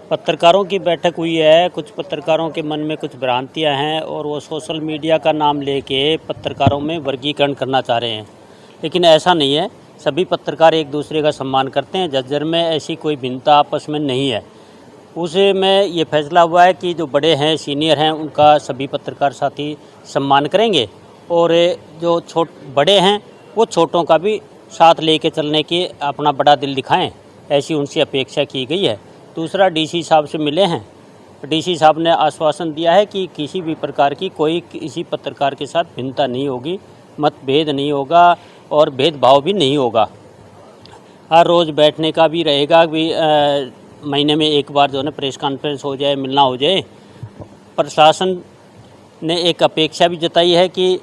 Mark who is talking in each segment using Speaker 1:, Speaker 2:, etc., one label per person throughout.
Speaker 1: पत्रकारों की बैठक हुई है। कुछ पत्रकारों के मन में कुछ भ्रांतियां हैं और वो सोशल मीडिया का नाम लेके पत्रकारों में वर्गीकरण करना चाह रहे हैं, लेकिन ऐसा नहीं है। सभी पत्रकार एक दूसरे का सम्मान करते हैं। झज्जर में ऐसी कोई भिन्नता आपस में नहीं है। उसे में ये फैसला हुआ है कि जो बड़े हैं, सीनियर हैं, उनका सभी पत्रकार साथी सम्मान करेंगे और जो बड़े हैं वो छोटों का भी साथ लेके चलने की अपना बड़ा दिल दिखाएं, ऐसी उनसे अपेक्षा की गई है। दूसरा, डीसी साहब से मिले हैं। डीसी साहब ने आश्वासन दिया है कि किसी भी प्रकार की कोई किसी पत्रकार के साथ भिन्नता नहीं होगी, मतभेद नहीं होगा और भेदभाव भी नहीं होगा। हर रोज़ बैठने का भी रहेगा भी महीने में एक बार जो है ना प्रेस कॉन्फ्रेंस हो जाए, मिलना हो जाए। प्रशासन ने एक अपेक्षा भी जताई है कि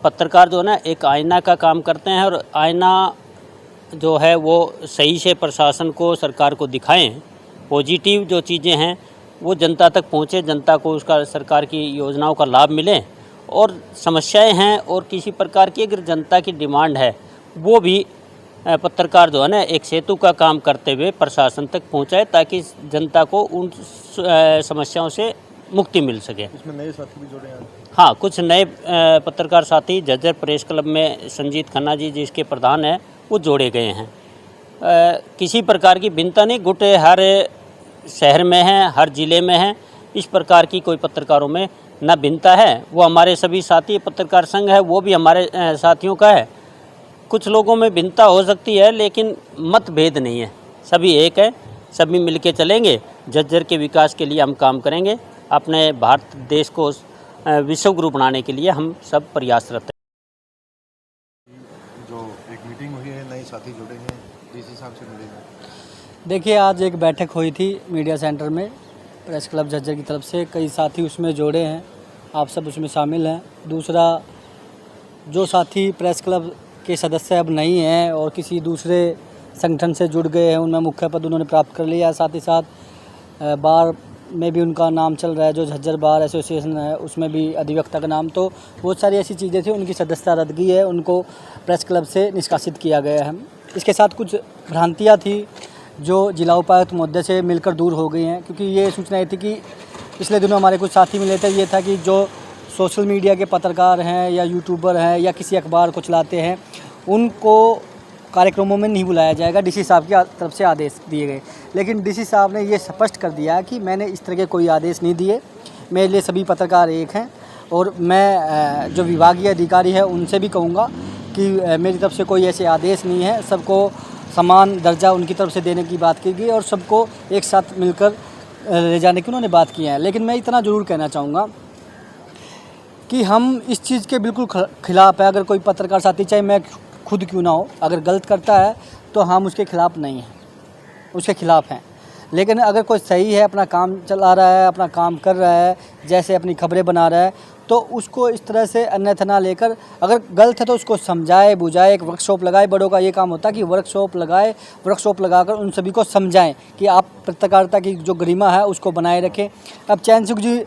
Speaker 1: पत्रकार जो है ना एक आईना का काम करते हैं और आईना जो है वो सही से प्रशासन को, सरकार को दिखाएं। पॉजिटिव जो चीज़ें हैं वो जनता तक पहुँचे, जनता को उसका सरकार की योजनाओं का लाभ मिले और समस्याएं हैं और किसी प्रकार की अगर जनता की डिमांड है वो भी पत्रकार जो है ना एक सेतु का काम करते हुए प्रशासन तक पहुँचाए, ताकि जनता को उन समस्याओं से मुक्ति मिल सके।
Speaker 2: इसमें नए साथी भी जुड़े हैं?
Speaker 1: हाँ, कुछ नए पत्रकार साथी झज्जर प्रेस क्लब में संजीत खन्ना जी जिसके प्रधान हैं वो जोड़े गए हैं। किसी प्रकार की भिन्नता नहीं, गुट हर शहर में है, हर ज़िले में है। इस प्रकार की कोई पत्रकारों में न भिन्नता है। वो हमारे सभी साथी, पत्रकार संघ है वो भी हमारे साथियों का है। कुछ लोगों में भिन्नता हो सकती है लेकिन मतभेद नहीं है, सभी एक है, सभी मिलके चलेंगे। झज्जर के विकास के लिए हम काम करेंगे। अपने भारत देश को विश्व गुरु बनाने के लिए हम सब प्रयासरत हैं।
Speaker 2: जो एक मीटिंग हुई है, नए साथी जुड़े हैं, डीसी साहब से मिले हैं।
Speaker 3: देखिए, आज एक बैठक हुई थी मीडिया सेंटर में प्रेस क्लब झज्जर की तरफ से। कई साथी उसमें जोड़े हैं, आप सब उसमें शामिल हैं। दूसरा, जो साथी प्रेस क्लब के सदस्य अब नहीं हैं और किसी दूसरे संगठन से जुड़ गए हैं, उनमें मुख्य पद उन्होंने प्राप्त कर लिया। साथ ही साथ बार में भी उनका नाम चल रहा है, जो झज्जर बार एसोसिएशन है उसमें भी अधिवक्ता का नाम। तो बहुत सारी ऐसी चीज़ें थी, उनकी सदस्यता रद्द गई है, उनको प्रेस क्लब से निष्कासित किया गया है। इसके साथ कुछ भ्रांतियाँ थी जो जिला उपायुक्त महोदय से मिलकर दूर हो गई हैं, क्योंकि ये सूचना ये थी कि पिछले दिनों हमारे कुछ साथी मिले थे। ये था कि जो सोशल मीडिया के पत्रकार हैं या यूट्यूबर हैं या किसी अखबार को चलाते हैं, उनको कार्यक्रमों में नहीं बुलाया जाएगा। डीसी साहब की तरफ से आदेश दिए गए, लेकिन डीसी साहब ने ये स्पष्ट कर दिया कि मैंने इस तरह के कोई आदेश नहीं दिए। मेरे लिए सभी पत्रकार एक हैं और मैं जो विभागीय अधिकारी है उनसे भी कहूँगा कि मेरी तरफ से कोई ऐसे आदेश नहीं है। सबको समान दर्जा उनकी तरफ से देने की बात की गई और सबको एक साथ मिलकर ले जाने की उन्होंने बात की है। लेकिन मैं इतना ज़रूर कहना चाहूँगा कि हम इस चीज़ के बिल्कुल खिलाफ़ है। अगर कोई पत्रकार साथी, चाहे मैं खुद क्यों ना हो, अगर गलत करता है तो हम उसके खिलाफ़ नहीं हैं, उसके खिलाफ़ हैं। लेकिन अगर कोई सही है, अपना काम चला रहा है, अपना काम कर रहा है, जैसे अपनी खबरें बना रहा है, तो उसको इस तरह से अन्यथा ना लेकर, अगर गलत है तो उसको समझाए बुझाए, एक वर्कशॉप लगाए। बड़ों का ये काम होता है कि वर्कशॉप लगाए, वर्कशॉप लगाकर उन सभी को समझाएं कि आप पत्रकारिता की जो गरिमा है उसको बनाए रखें। अब चैन सिंह जी,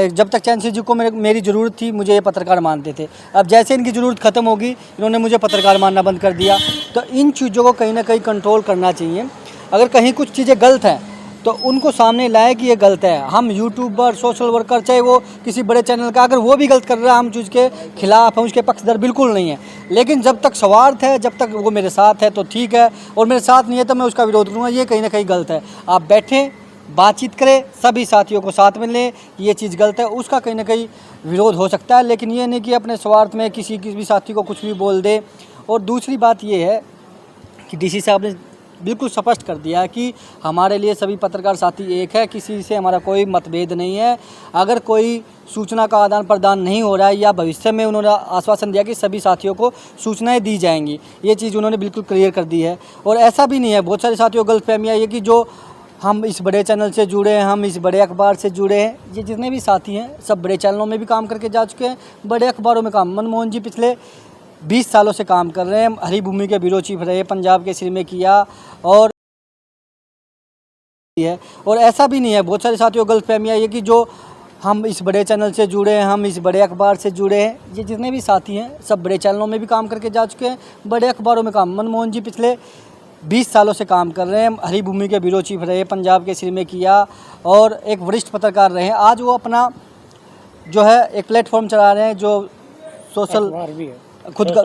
Speaker 3: जब तक चैन सिंह जी को मेरी ज़रूरत थी, मुझे ये पत्रकार मानते थे। अब जैसे इनकी ज़रूरत ख़त्म होगी, इन्होंने मुझे पत्रकार मानना बंद कर दिया। तो इन चीज़ों को कहीं ना कहीं कंट्रोल करना चाहिए। अगर कहीं कुछ चीज़ें गलत हैं तो उनको सामने लाए कि ये गलत है। हम यूट्यूबर, सोशल वर्कर, चाहे वो किसी बड़े चैनल का, अगर वो भी गलत कर रहा है, हम चीज़ के खिलाफ हैं, उसके पक्षधर बिल्कुल नहीं है। लेकिन जब तक स्वार्थ है, जब तक वो मेरे साथ है तो ठीक है, और मेरे साथ नहीं है तो मैं उसका विरोध करूँगा। ये कहीं ना कहीं गलत है। आप बैठें, बातचीत करें, सभी साथियों को साथ में लें, ये चीज़ गलत है, उसका कहीं ना कहीं विरोध हो सकता है। लेकिन ये नहीं कि अपने स्वार्थ में किसी भी साथी को कुछ भी बोल दे। और दूसरी बात ये है कि डीसी साहब ने बिल्कुल स्पष्ट कर दिया कि हमारे लिए सभी पत्रकार साथी एक है, किसी से हमारा कोई मतभेद नहीं है। अगर कोई सूचना का आदान प्रदान नहीं हो रहा है या भविष्य में उन्होंने आश्वासन दिया कि सभी साथियों को सूचनाएं दी जाएंगी, ये चीज़ उन्होंने बिल्कुल क्लियर कर दी है। और ऐसा भी नहीं है, बहुत सारे साथियों को गलतफहमियाँ ये कि जो हम इस बड़े चैनल से जुड़े हैं, हम इस बड़े अखबार से जुड़े हैं, ये जितने भी साथी हैं सब बड़े चैनलों में भी काम करके जा चुके हैं, बड़े अखबारों में काम। मनमोहन जी पिछले 20 सालों से काम कर रहे हैं, हरी भूमि के ब्यूरो चीफ रहे, पंजाब केसरी में किया। और ऐसा भी नहीं है, बहुत सारे साथियों को गलतफहमियाँ ये कि जो हम इस बड़े चैनल से जुड़े हैं, हम इस बड़े अखबार से जुड़े हैं, ये जितने भी साथी हैं सब बड़े चैनलों में भी काम करके जा चुके हैं, बड़े अखबारों में काम। मनमोहन जी पिछले 20 सालों से काम कर रहे हैं। हरी भूमि के ब्यूरो चीफ रहे, पंजाब केसरी में किया और एक वरिष्ठ पत्रकार रहे हैं। आज वो अपना जो है एक प्लेटफॉर्म चला रहे हैं जो सोशल खुद का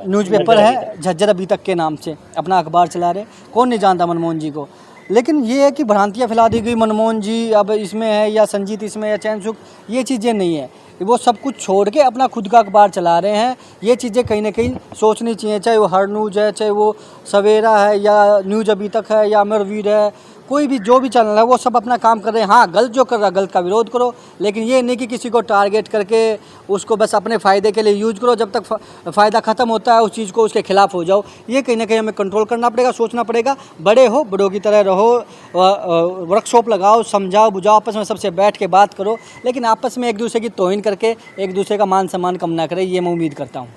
Speaker 3: न्यूज़पेपर है झज्जर अभी तक के नाम से अपना अखबार चला रहे। कौन नहीं जानता मनमोहन जी को, लेकिन ये है कि भ्रांतियाँ फैला दी गई मनमोहन जी अब इसमें है या संजीत इसमें या चैन सुख, ये चीज़ें नहीं है। वो सब कुछ छोड़ के अपना खुद का अखबार चला रहे हैं। ये चीज़ें कहीं ना कहीं सोचनी चाहिए, चाहे वो हर न्यूज़ है, चाहे वो सवेरा है या न्यूज़ अभी तक है या अमरवीर है, कोई भी जो भी चैनल है वो सब अपना काम कर रहे हैं। हाँ, गलत जो कर रहा है गलत का विरोध करो, लेकिन ये नहीं कि किसी को टारगेट करके उसको बस अपने फ़ायदे के लिए यूज करो, जब तक फ़ायदा ख़त्म होता है उस चीज़ को उसके खिलाफ हो जाओ। ये कहीं ना कहीं हमें कंट्रोल करना पड़ेगा, सोचना पड़ेगा। बड़े हो, बड़ों की तरह रहो, वर्कशॉप लगाओ, समझाओ बुझाओ, आपस में सबसे बैठ के बात करो, लेकिन आपस में एक दूसरे की तौहीन करके एक दूसरे का मान सम्मान कम ना करें, ये मैं उम्मीद करता हूँ।